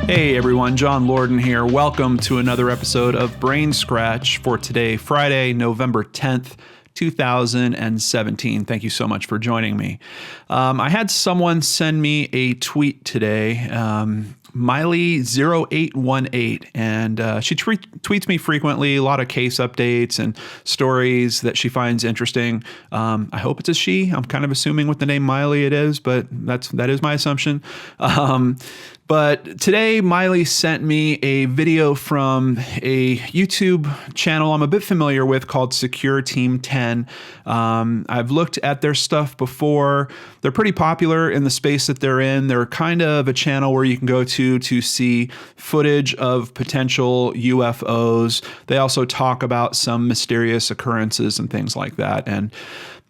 Hey everyone, John Lorden here. Welcome to another episode of BrainScratch for today, Friday, November 10th, 2017. Thank you so much for joining me. I had someone send me a tweet today, Miley0818, and she tweets me frequently, a lot of case updates and stories that she finds interesting. I hope it's a she. I'm kind of assuming with the name Miley it is, but that is my assumption. But today, Miley sent me a video from a YouTube channel I'm a bit familiar with called Secure Team 10. I've looked at their stuff before. They're pretty popular in the space that they're in. They're kind of a channel where you can go to see footage of potential UFOs. They also talk about some mysterious occurrences and things like that. And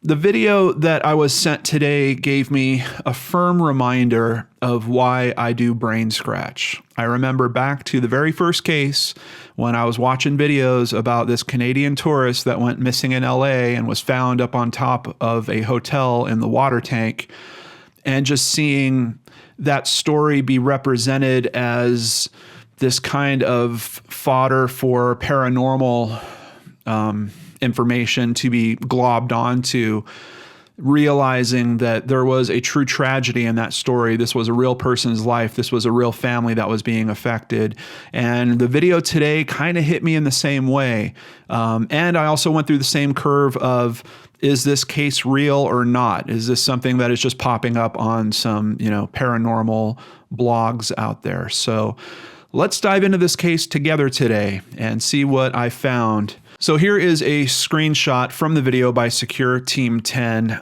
the video that I was sent today gave me a firm reminder of why I do BrainScratch. I remember back to the very first case when I was watching videos about this Canadian tourist that went missing in LA and was found up on top of a hotel in the water tank, and just seeing that story be represented as this kind of fodder for paranormal information to be globbed onto, realizing that there was a true tragedy in that story. This was a real person's life. This was a real family that was being affected. And the video today kind of hit me in the same way. And I also went through the same curve of, is this case real or not? Is this something that is just popping up on some, paranormal blogs out there? So let's dive into this case together today and see what I found. So here is a screenshot from the video by Secure Team 10,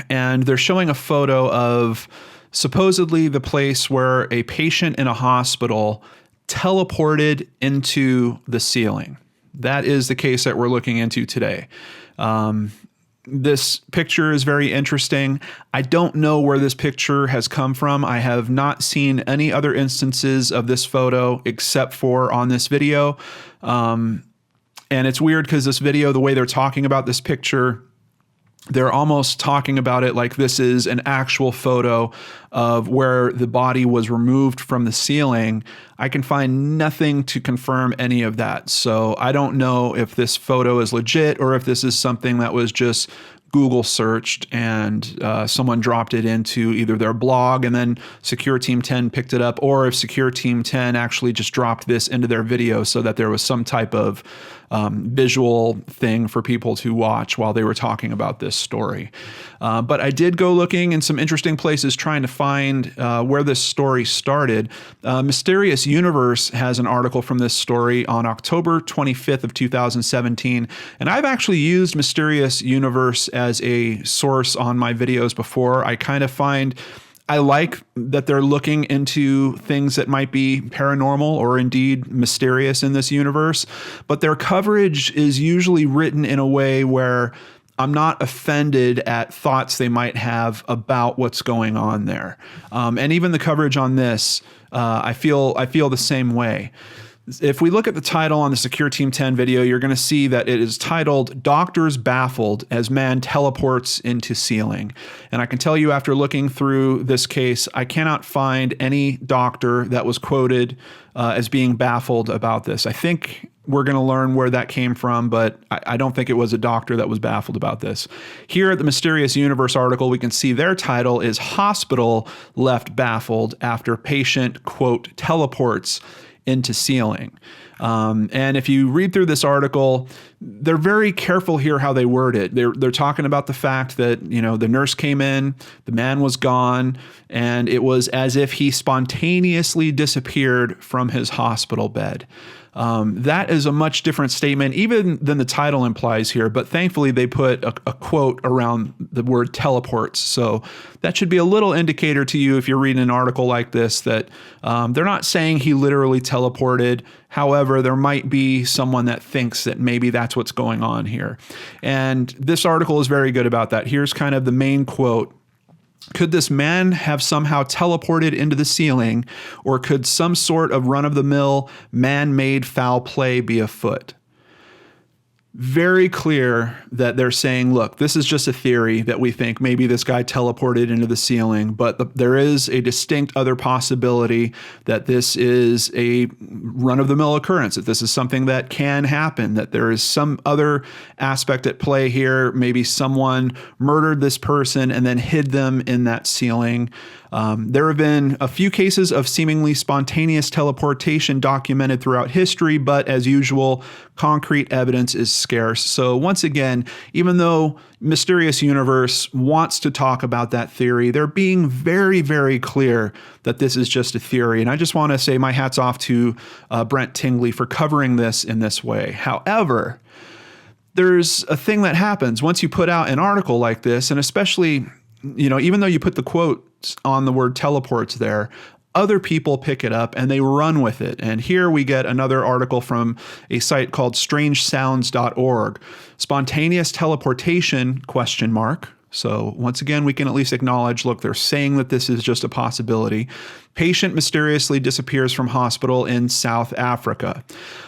and they're showing a photo of supposedly the place where a patient in a hospital teleported into the ceiling. That is the case that we're looking into today. This picture is very interesting. I don't know where this picture has come from. I have not seen any other instances of this photo except for on this video. And it's weird because this video, the way they're talking about this picture, they're almost talking about it like this is an actual photo of where the body was removed from the ceiling. I can find nothing to confirm any of that. So I don't know if this photo is legit or if this is something that was just Google searched and someone dropped it into either their blog and then Secure Team 10 picked it up, or if Secure Team 10 actually just dropped this into their video so that there was some type of visual thing for people to watch while they were talking about this story. But I did go looking in some interesting places trying to find where this story started. Mysterious Universe has an article from this story on October 25th of 2017. And I've actually used Mysterious Universe as a source on my videos before. I kind of find I like that they're looking into things that might be paranormal or indeed mysterious in this universe, but their coverage is usually written in a way where I'm not offended at thoughts they might have about what's going on there. And even the coverage on this, I feel the same way. If we look at the title on the Secure Team 10 video, you're going to see that it is titled "Doctors Baffled as Man Teleports into Ceiling." And I can tell you after looking through this case, I cannot find any doctor that was quoted as being baffled about this. I think we're going to learn where that came from, but I don't think it was a doctor that was baffled about this. Here at the Mysterious Universe article, we can see their title is "Hospital Left Baffled After Patient, quote, teleports into ceiling." And if you read through this article, they're very careful here how they word it. They're talking about the fact that, the nurse came in, the man was gone, and it was as if he spontaneously disappeared from his hospital bed. That is a much different statement even than the title implies here, but thankfully they put a quote around the word teleports. So that should be a little indicator to you if you're reading an article like this that they're not saying he literally teleported. However, there might be someone that thinks that maybe that's what's going on here. And this article is very good about that. Here's kind of the main quote. Could this man have somehow teleported into the ceiling, or could some sort of run-of-the-mill man-made foul play be afoot? very clear that they're saying, look, this is just a theory that we think maybe this guy teleported into the ceiling, but there is a distinct other possibility that this is a run-of-the-mill occurrence, that this is something that can happen, that there is some other aspect at play here. Maybe someone murdered this person and then hid them in that ceiling. There have been a few cases of seemingly spontaneous teleportation documented throughout history, but as usual, concrete evidence is scarce. So once again, even though Mysterious Universe wants to talk about that theory, they're being very, very clear that this is just a theory. And I just want to say my hat's off to Brent Tingley for covering this in this way. However, there's a thing that happens once you put out an article like this, and especially, even though you put the quotes on the word teleports there, other people pick it up and they run with it. And here we get another article from a site called strangesounds.org. Spontaneous teleportation, ? So once again, we can at least acknowledge, look, they're saying that this is just a possibility. Patient mysteriously disappears from hospital in South Africa.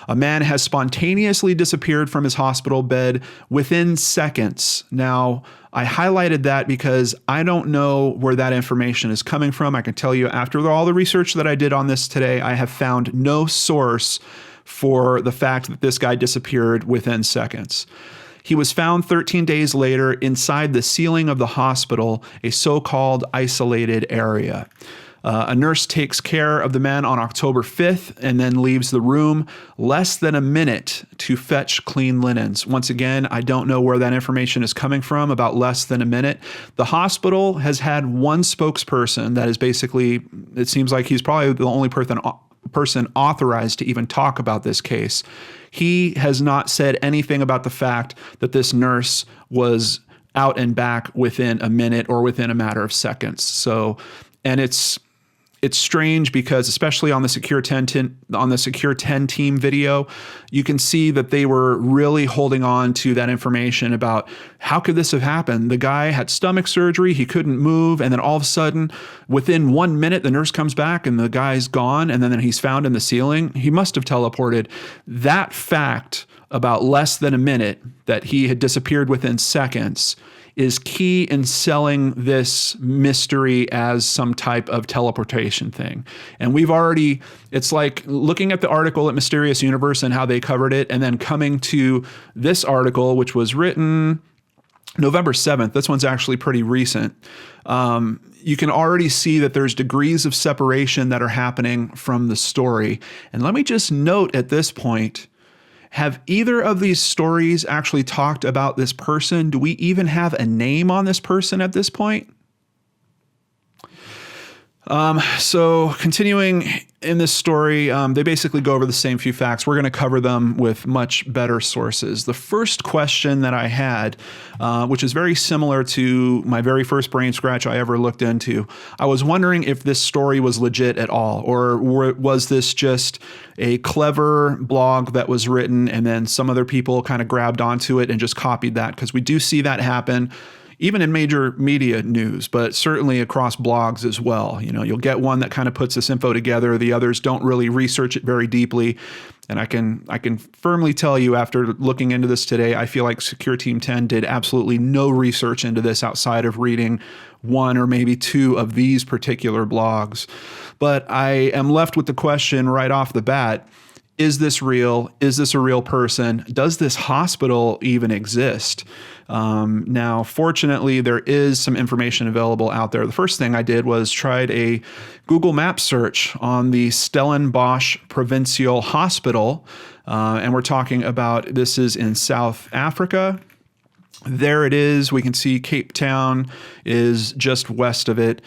A man has spontaneously disappeared from his hospital bed within seconds. Now, I highlighted that because I don't know where that information is coming from. I can tell you after all the research that I did on this today, I have found no source for the fact that this guy disappeared within seconds. He was found 13 days later inside the ceiling of the hospital, a so-called isolated area. A nurse takes care of the man on October 5th and then leaves the room less than a minute to fetch clean linens. Once again, I don't know where that information is coming from about less than a minute. The hospital has had one spokesperson that is basically, it seems like he's probably the only person authorized to even talk about this case. He has not said anything about the fact that this nurse was out and back within a minute or within a matter of seconds. So, and it's strange because especially on the Secure 10 team video, you can see that they were really holding on to that information about how could this have happened? The guy had stomach surgery, he couldn't move, and then all of a sudden, within 1 minute, the nurse comes back and the guy's gone, and then he's found in the ceiling. He must have teleported. That fact about less than a minute, that he had disappeared within seconds, is key in selling this mystery as some type of teleportation thing. And it's like looking at the article at Mysterious Universe and how they covered it, and then coming to this article, which was written November 7th. This one's actually pretty recent. You can already see that there's degrees of separation that are happening from the story. And let me just note at this point, have either of these stories actually talked about this person? Do we even have a name on this person at this point? So continuing in this story, they basically go over the same few facts. We're going to cover them with much better sources. The first question that I had, which is very similar to my very first BrainScratch I ever looked into, I was wondering if this story was legit at all, or was this just a clever blog that was written and then some other people kind of grabbed onto it and just copied that, because we do see that happen even in major media news, but certainly across blogs as well. You'll get one that kind of puts this info together. The others don't really research it very deeply. And I can firmly tell you, after looking into this today, I feel like Secure Team 10 did absolutely no research into this outside of reading one or maybe two of these particular blogs. But I am left with the question right off the bat: is this real? Is this a real person? Does this hospital even exist? Now, fortunately, there is some information available out there. The first thing I did was tried a Google Maps search on the Stellenbosch Provincial Hospital. And we're talking about, this is in South Africa. There it is. We can see Cape Town is just west of it.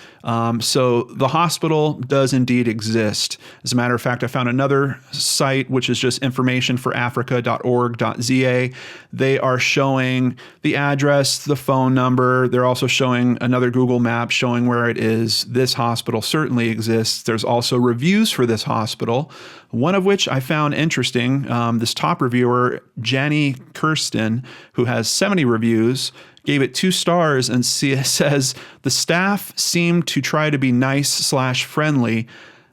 So the hospital does indeed exist. As a matter of fact, I found another site, which is just informationforafrica.org.za. They are showing the address, the phone number. They're also showing another Google map showing where it is. This hospital certainly exists. There's also reviews for this hospital, one of which I found interesting. This top reviewer, Jani Kirsten, who has 70 reviews, gave it 2 stars and says, the staff seemed to try to be nice/friendly,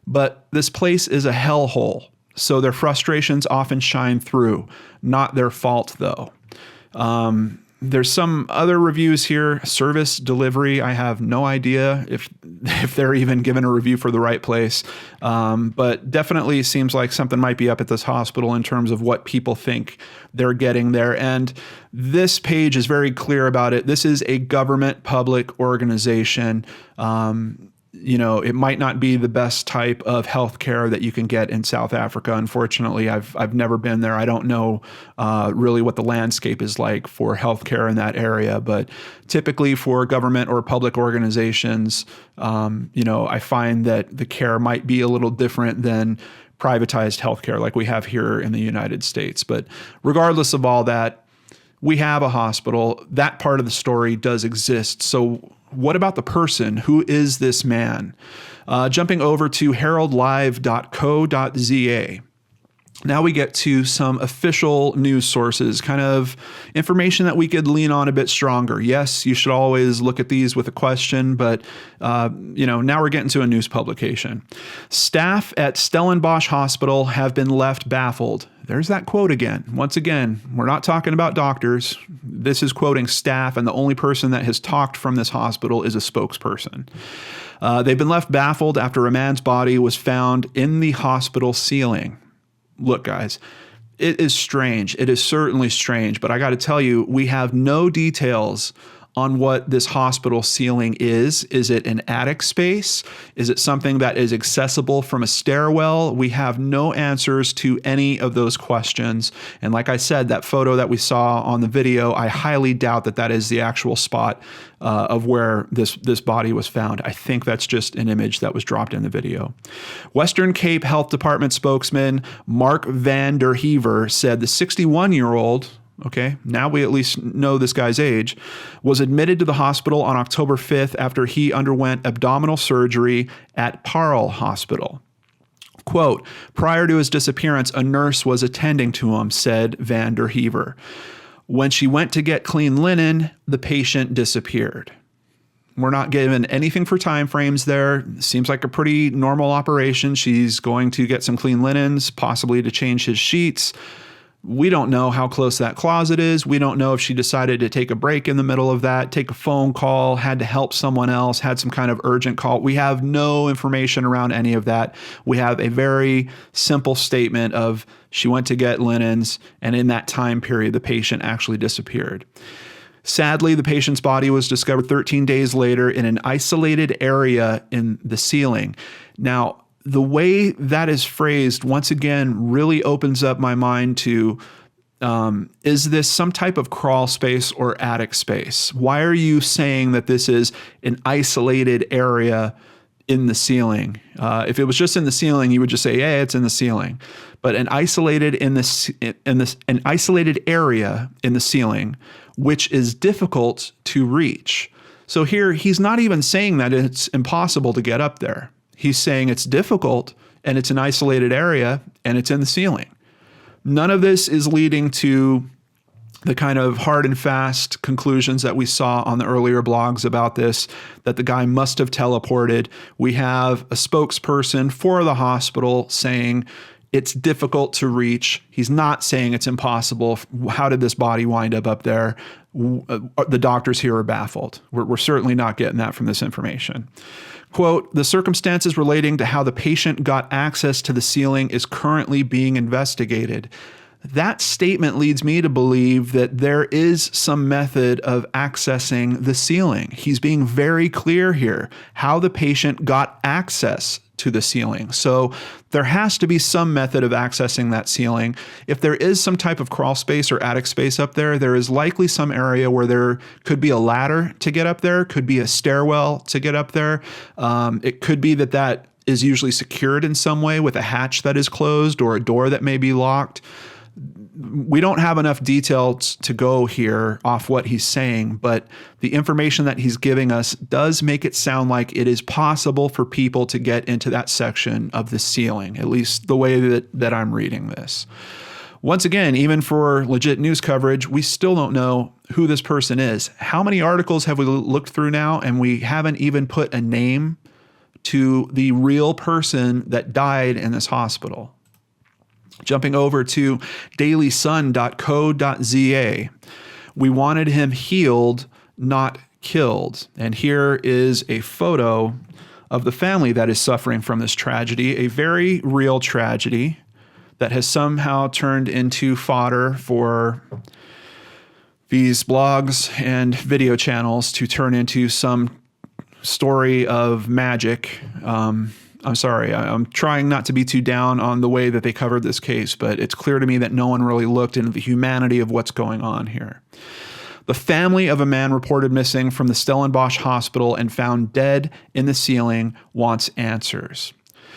but this place is a hellhole. So their frustrations often shine through. Not their fault, though. There's some other reviews here. Service delivery, I have no idea if they're even given a review for the right place. But definitely seems like something might be up at this hospital in terms of what people think they're getting there. And this page is very clear about it. This is a government public organization. It might not be the best type of healthcare that you can get in South Africa. Unfortunately, I've never been there. I don't know really what the landscape is like for healthcare in that area. But typically for government or public organizations, I find that the care might be a little different than privatized healthcare like we have here in the United States. But regardless of all that, we have a hospital. That part of the story does exist. So what about the person? Who is this man? Jumping over to heraldlive.co.za. Now we get to some official news sources, kind of information that we could lean on a bit stronger. Yes, you should always look at these with a question, but now we're getting to a news publication. Staff at Stellenbosch Hospital have been left baffled. There's that quote again. Once again, we're not talking about doctors. This is quoting staff, and the only person that has talked from this hospital is a spokesperson. They've been left baffled after a man's body was found in the hospital ceiling. Look, guys, it is strange. It is certainly strange, but I got to tell you, we have no details on what this hospital ceiling is. Is it an attic space? Is it something that is accessible from a stairwell? We have no answers to any of those questions. And like I said, that photo that we saw on the video, I highly doubt that that is the actual spot of where this body was found. I think that's just an image that was dropped in the video. Western Cape Health Department spokesman Mark van der Heever said the 61-year-old, okay, now we at least know this guy's age, was admitted to the hospital on October 5th after he underwent abdominal surgery at Parel Hospital. Quote, prior to his disappearance, a nurse was attending to him, said van der Heever. When she went to get clean linen, the patient disappeared. We're not given anything for time frames there. Seems like a pretty normal operation. She's going to get some clean linens, possibly to change his sheets. We don't know how close that closet is. We don't know if she decided to take a break in the middle of that, take a phone call, had to help someone else, had some kind of urgent call. We have no information around any of that. We have a very simple statement of she went to get linens, and in that time period, the patient actually disappeared. Sadly, the patient's body was discovered 13 days later in an isolated area in the ceiling. Now, the way that is phrased, once again, really opens up my mind to, is this some type of crawl space or attic space? Why are you saying that this is an isolated area in the ceiling? If it was just in the ceiling, you would just say, yeah, it's in the ceiling. But an isolated an isolated area in the ceiling, which is difficult to reach. So here, he's not even saying that it's impossible to get up there. He's saying it's difficult and it's an isolated area and it's in the ceiling. None of this is leading to the kind of hard and fast conclusions that we saw on the earlier blogs about this, that the guy must have teleported. We have a spokesperson for the hospital saying it's difficult to reach. He's not saying it's impossible. How did this body wind up there? The doctors here are baffled. We're certainly not getting that from this information. Quote, the circumstances relating to how the patient got access to the ceiling is currently being investigated. That statement leads me to believe that there is some method of accessing the ceiling. He's being very clear here how the patient got access to the ceiling. So there has to be some method of accessing that ceiling. If there is some type of crawl space or attic space up there, there is likely some area where there could be a ladder to get up there, could be a stairwell to get up there. It could be that is usually secured in some way with a hatch that is closed or a door that may be locked. We don't have enough details to go here off what he's saying, but the information that he's giving us does make it sound like it is possible for people to get into that section of the ceiling, at least the way that I'm reading this. Once again, even for legit news coverage, we still don't know who this person is. How many articles have we looked through now and we haven't even put a name to the real person that died in this hospital? Jumping over to dailysun.co.za. We wanted him healed, not killed. And here is a photo of the family that is suffering from this tragedy, a very real tragedy that has somehow turned into fodder for these blogs and video channels to turn into some story of magic. I'm sorry, I'm trying not to be too down on the way that they covered this case, but it's clear to me that no one really looked into the humanity of what's going on here. The family of a man reported missing from the Stellenbosch hospital and found dead in the ceiling wants answers.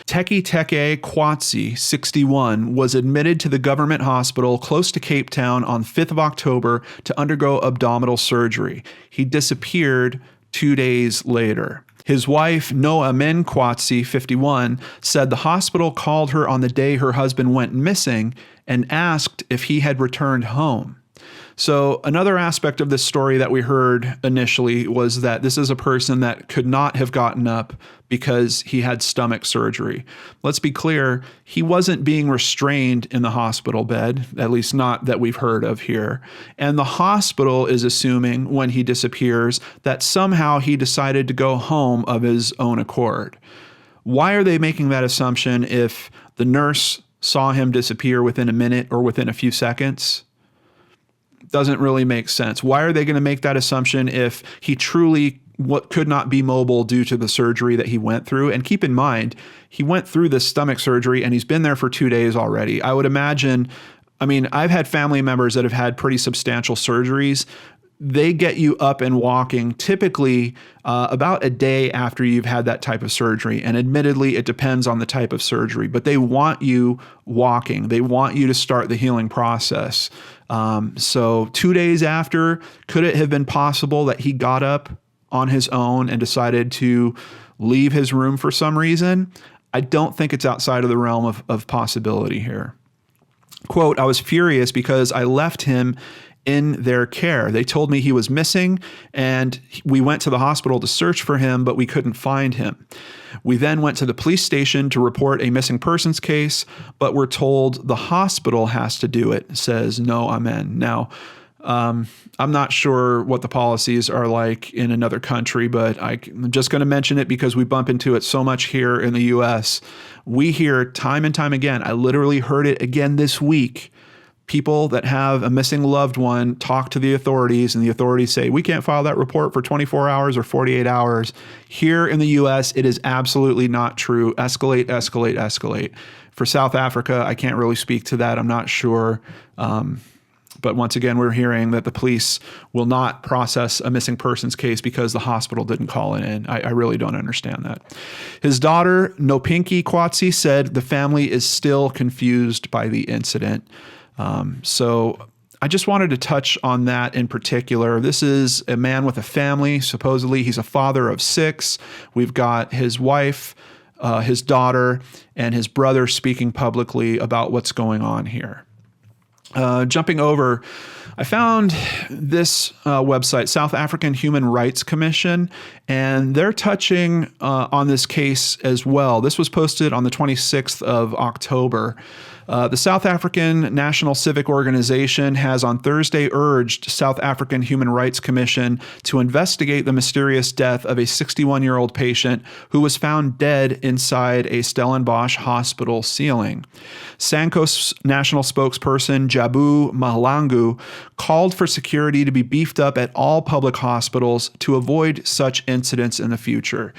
Teki Teke Kwatsi, 61, was admitted to the government hospital close to Cape Town on 5th of October to undergo abdominal surgery. He disappeared 2 days later. His wife, Noa Men Kwatsi, 51, said the hospital called her on the day her husband went missing and asked if he had returned home. So another aspect of this story that we heard initially was that this is a person that could not have gotten up because he had stomach surgery. Let's be clear, he wasn't being restrained in the hospital bed, at least not that we've heard of here. And the hospital is assuming when he disappears that somehow he decided to go home of his own accord. Why are they making that assumption if the nurse saw him disappear within a minute or within a few seconds? Doesn't really make sense. Why are they going to make that assumption if he truly could not be mobile due to the surgery that he went through? And keep in mind, he went through this stomach surgery and he's been there for 2 days already. I would imagine, I've had family members that have had pretty substantial surgeries. They get you up and walking typically about a day after you've had that type of surgery. And admittedly, it depends on the type of surgery, but they want you walking. They want you to start the healing process. So 2 days after, could it have been possible that he got up on his own and decided to leave his room for some reason? I don't think it's outside of the realm of possibility here. Quote, I was furious because I left him in their care. They told me he was missing and we went to the hospital to search for him, but we couldn't find him. We then went to the police station to report a missing persons case, but we're told the hospital has to do it, says No Amen. Now, I'm not sure what the policies are like in another country, but I'm just going to mention it because we bump into it so much here in the US. We hear time and time again, I literally heard it again this week, people that have a missing loved one talk to the authorities and the authorities say, we can't file that report for 24 hours or 48 hours. Here in the US, it is absolutely not true. Escalate, escalate, escalate. For South Africa, I can't really speak to that. I'm not sure. But once again, we're hearing that the police will not process a missing persons case because the hospital didn't call it in. I really don't understand that. His daughter, Nopinki Kwatsi, said the family is still confused by the incident. So I just wanted to touch on that in particular. This is a man with a family. Supposedly he's a father of 6. We've got his wife, his daughter, and his brother speaking publicly about what's going on here. Jumping over, I found this website, South African Human Rights Commission, and they're touching on this case as well. This was posted on the 26th of October. The South African National Civic Organization has on Thursday urged South African Human Rights Commission to investigate the mysterious death of a 61-year-old patient who was found dead inside a Stellenbosch hospital ceiling. SANCO's national spokesperson, Jabu Mahlangu, called for security to be beefed up at all public hospitals to avoid such incidents in the future.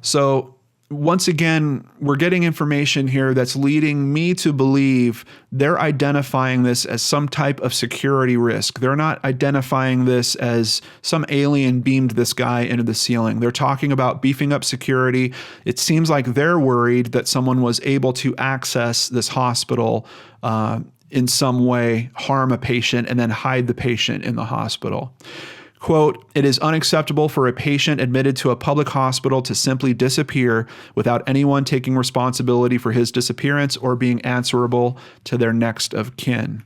So, once again, we're getting information here that's leading me to believe they're identifying this as some type of security risk. They're not identifying this as some alien beamed this guy into the ceiling. They're talking about beefing up security. It seems like they're worried that someone was able to access this hospital in some way, harm a patient, and then hide the patient in the hospital. Quote, it is unacceptable for a patient admitted to a public hospital to simply disappear without anyone taking responsibility for his disappearance or being answerable to their next of kin.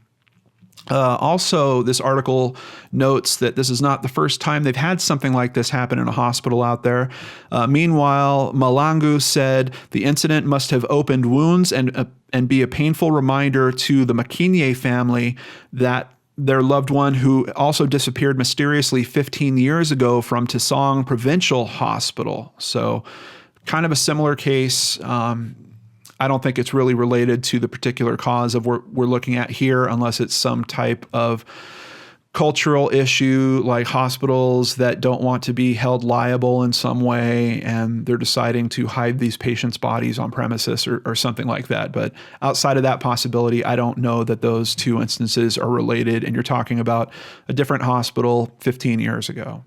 Also, this article notes that this is not the first time they've had something like this happen in a hospital out there. Meanwhile, Malangu said the incident must have opened wounds and be a painful reminder to the Makinye family that their loved one who also disappeared mysteriously 15 years ago from Tisong Provincial Hospital. So kind of a similar case. I don't think it's really related to the particular cause of what we're looking at here, unless it's some type of cultural issue like hospitals that don't want to be held liable in some way, and they're deciding to hide these patients' bodies on premises or something like that. But outside of that possibility, I don't know that those two instances are related, and you're talking about a different hospital 15 years ago.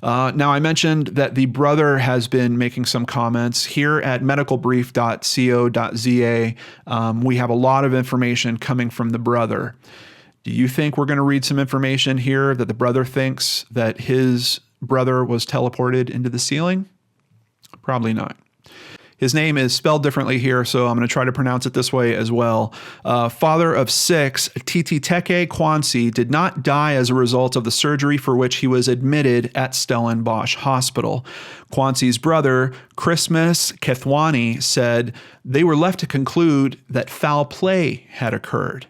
Now, I mentioned that the brother has been making some comments. Here at medicalbrief.co.za, we have a lot of information coming from the brother. Do you think we're going to read some information here that the brother thinks that his brother was teleported into the ceiling? Probably not. His name is spelled differently here, so I'm going to try to pronounce it this way as well. Father of 6, Tititeke Kwansi, did not die as a result of the surgery for which he was admitted at Stellenbosch Hospital. Kwansi's brother, Christmas Kethwani, said they were left to conclude that foul play had occurred.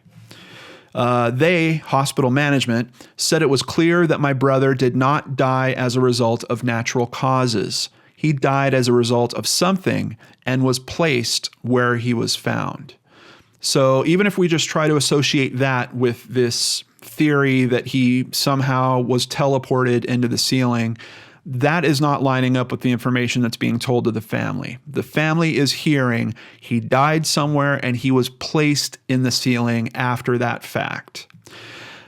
Hospital management, said it was clear that my brother did not die as a result of natural causes. He died as a result of something and was placed where he was found. So even if we just try to associate that with this theory that he somehow was teleported into the ceiling, that is not lining up with the information that's being told to the family. The family is hearing he died somewhere and he was placed in the ceiling after that fact.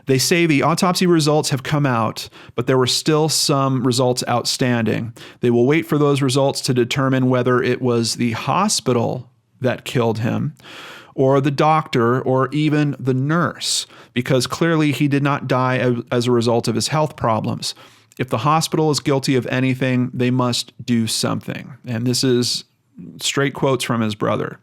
They say the autopsy results have come out, but there were still some results outstanding. They will wait for those results to determine whether it was the hospital that killed him, or the doctor, or even the nurse, because clearly he did not die as a result of his health problems. If the hospital is guilty of anything, they must do something. And this is straight quotes from his brother.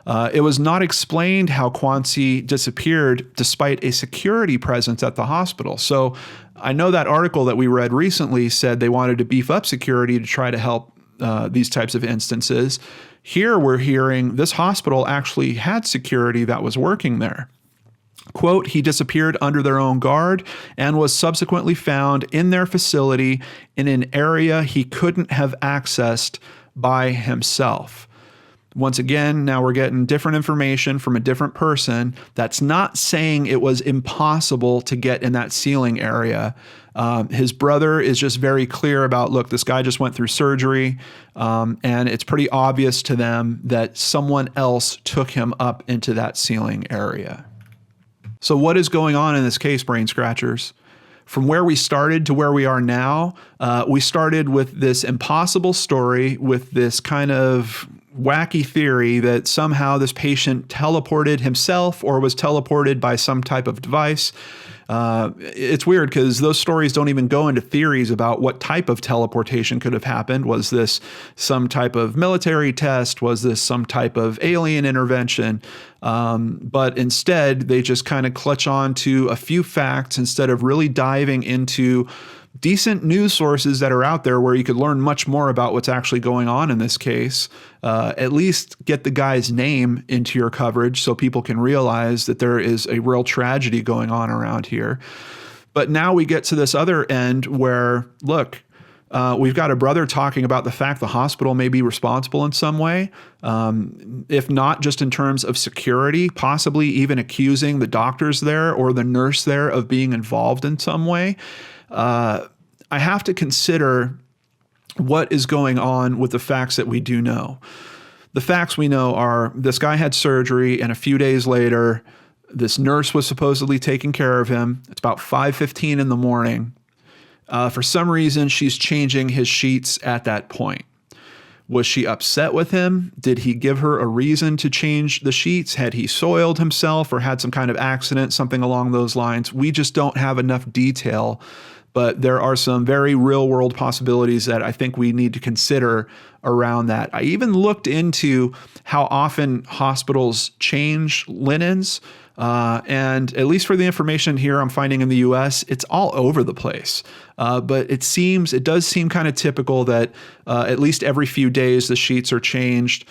It was not explained how Kwansi disappeared despite a security presence at the hospital. So I know that article that we read recently said they wanted to beef up security to try to help these types of instances. Here we're hearing this hospital actually had security that was working there. Quote, he disappeared under their own guard and was subsequently found in their facility in an area he couldn't have accessed by himself. Once again, now we're getting different information from a different person. That's not saying it was impossible to get in that ceiling area. His brother is just very clear about, look, this guy just went through surgery, and it's pretty obvious to them that someone else took him up into that ceiling area. So what is going on in this case, Brain Scratchers? From where we started to where we are now, we started with this impossible story, with this kind of wacky theory that somehow this patient teleported himself or was teleported by some type of device. It's weird because those stories don't even go into theories about what type of teleportation could have happened. Was this some type of military test? Was this some type of alien intervention? But instead, they just kind of clutch on to a few facts instead of really diving into decent news sources that are out there where you could learn much more about what's actually going on in this case. At least get the guy's name into your coverage so people can realize that there is a real tragedy going on around here. But now we get to this other end where, look, we've got a brother talking about the fact the hospital may be responsible in some way, if not just in terms of security, possibly even accusing the doctors there or the nurse there of being involved in some way. I have to consider what is going on with the facts that we do know. The facts we know are this guy had surgery, and a few days later, this nurse was supposedly taking care of him. It's about 5:15 in the morning. For some reason, she's changing his sheets at that point. Was she upset with him? Did he give her a reason to change the sheets? Had he soiled himself or had some kind of accident, something along those lines? We just don't have enough detail, but there are some very real world possibilities that I think we need to consider around that. I even looked into how often hospitals change linens. And at least for the information here I'm finding in the US, it's all over the place. But it does seem kind of typical that at least every few days the sheets are changed.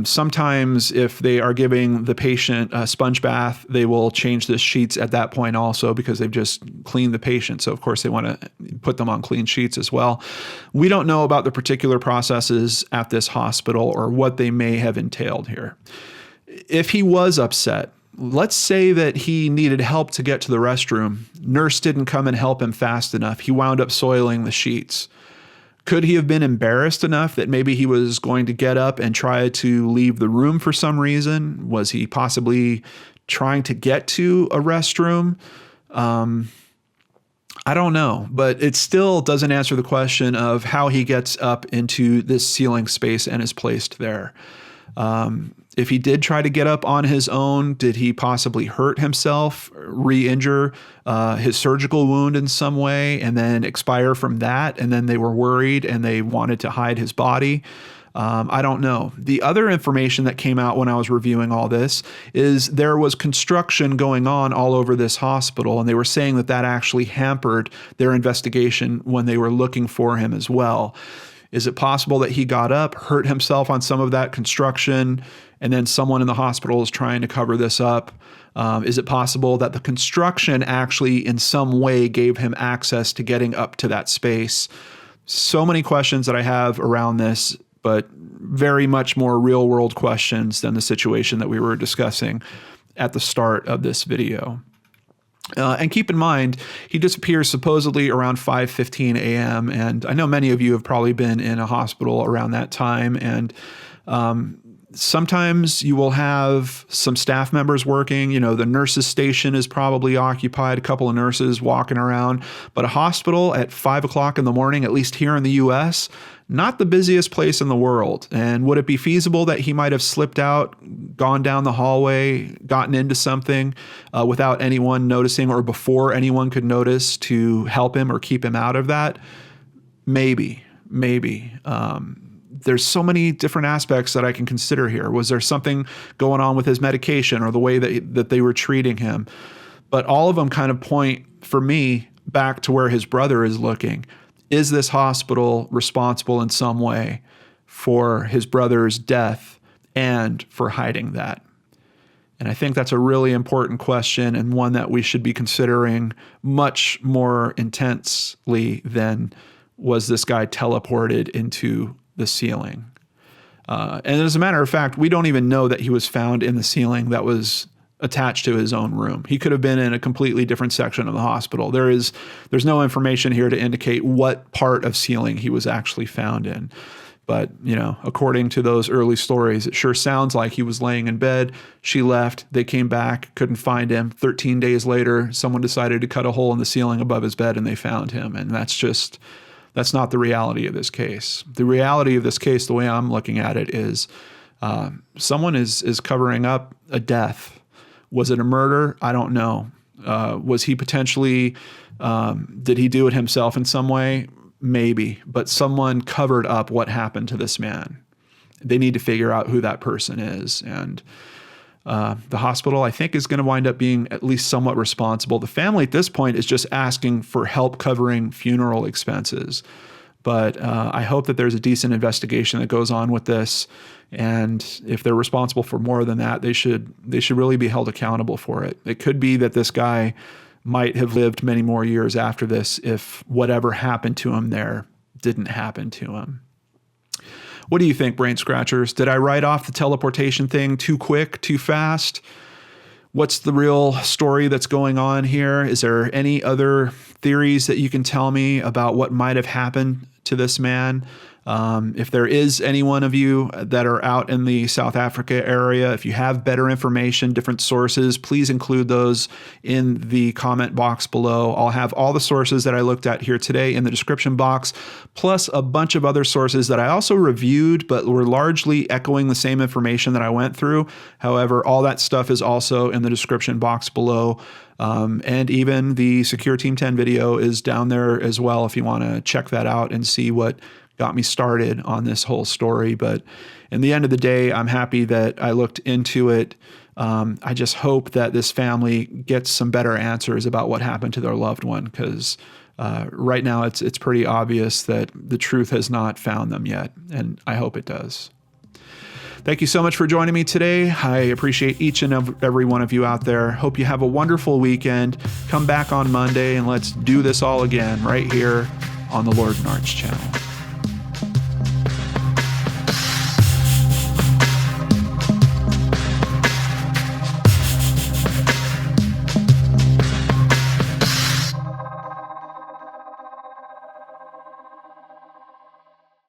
Sometimes if they are giving the patient a sponge bath, they will change the sheets at that point also because they've just cleaned the patient. So of course they want to put them on clean sheets as well. We don't know about the particular processes at this hospital or what they may have entailed here. If he was upset, let's say that he needed help to get to the restroom. Nurse didn't come and help him fast enough. He wound up soiling the sheets. Could he have been embarrassed enough that maybe he was going to get up and try to leave the room for some reason? Was he possibly trying to get to a restroom? I don't know, but it still doesn't answer the question of how he gets up into this ceiling space and is placed there. If he did try to get up on his own, did he possibly hurt himself, re-injure his surgical wound in some way, and then expire from that? And then they were worried and they wanted to hide his body. I don't know. The other information that came out when I was reviewing all this is there was construction going on all over this hospital, and they were saying that that actually hampered their investigation when they were looking for him as well. Is it possible that he got up, hurt himself on some of that construction, and then someone in the hospital is trying to cover this up? Is it possible that the construction actually in some way gave him access to getting up to that space? So many questions that I have around this, but very much more real world questions than the situation that we were discussing at the start of this video. And keep in mind, he disappears supposedly around 5:15 a.m. And I know many of you have probably been in a hospital around that time. And sometimes you will have some staff members working. You know, the nurses' station is probably occupied, a couple of nurses walking around. But a hospital at 5 o'clock in the morning, at least here in the U.S., not the busiest place in the world. And would it be feasible that he might have slipped out, gone down the hallway, gotten into something without anyone noticing or before anyone could notice to help him or keep him out of that? Maybe. There's so many different aspects that I can consider here. Was there something going on with his medication or the way that they were treating him? But all of them kind of point, for me, back to where his brother is looking. Is this hospital responsible in some way for his brother's death and for hiding that? And I think that's a really important question and one that we should be considering much more intensely than was this guy teleported into the ceiling. And as a matter of fact, we don't even know that he was found in the ceiling that was attached to his own room. He could have been in a completely different section of the hospital. There's no information here to indicate what part of ceiling he was actually found in. But, you know, according to those early stories, it sure sounds like he was laying in bed. She left. They came back, couldn't find him. 13 days later, someone decided to cut a hole in the ceiling above his bed and they found him. And that's not the reality of this case. The reality of this case, the way I'm looking at it, is someone is covering up a death. Was it a murder? I don't know. Was he potentially, did he do it himself in some way? Maybe. But someone covered up what happened to this man. They need to figure out who that person is. And the hospital, I think, is going to wind up being at least somewhat responsible. The family at this point is just asking for help covering funeral expenses. But I hope that there's a decent investigation that goes on with this. And if they're responsible for more than that, they should really be held accountable for it. It could be that this guy might have lived many more years after this if whatever happened to him there didn't happen to him. What do you think, Brain Scratchers? Did I write off the teleportation thing too quick, too fast? What's the real story that's going on here? Is there any other theories that you can tell me about what might have happened to this man? If there is any one of you that are out in the South Africa area, if you have better information, different sources, please include those in the comment box below. I'll have all the sources that I looked at here today in the description box, plus a bunch of other sources that I also reviewed, but were largely echoing the same information that I went through. However, all that stuff is also in the description box below. And even the Secure Team 10 video is down there as well if you want to check that out and see what got me started on this whole story. But in the end of the day, I'm happy that I looked into it I just hope that this family gets some better answers about what happened to their loved one, because right now it's pretty obvious that the truth has not found them yet, and I hope it does. Thank you so much for joining me today. I appreciate each and every one of you out there. Hope you have a wonderful weekend. Come back on Monday and let's do this all again right here on the Lord and Arch channel.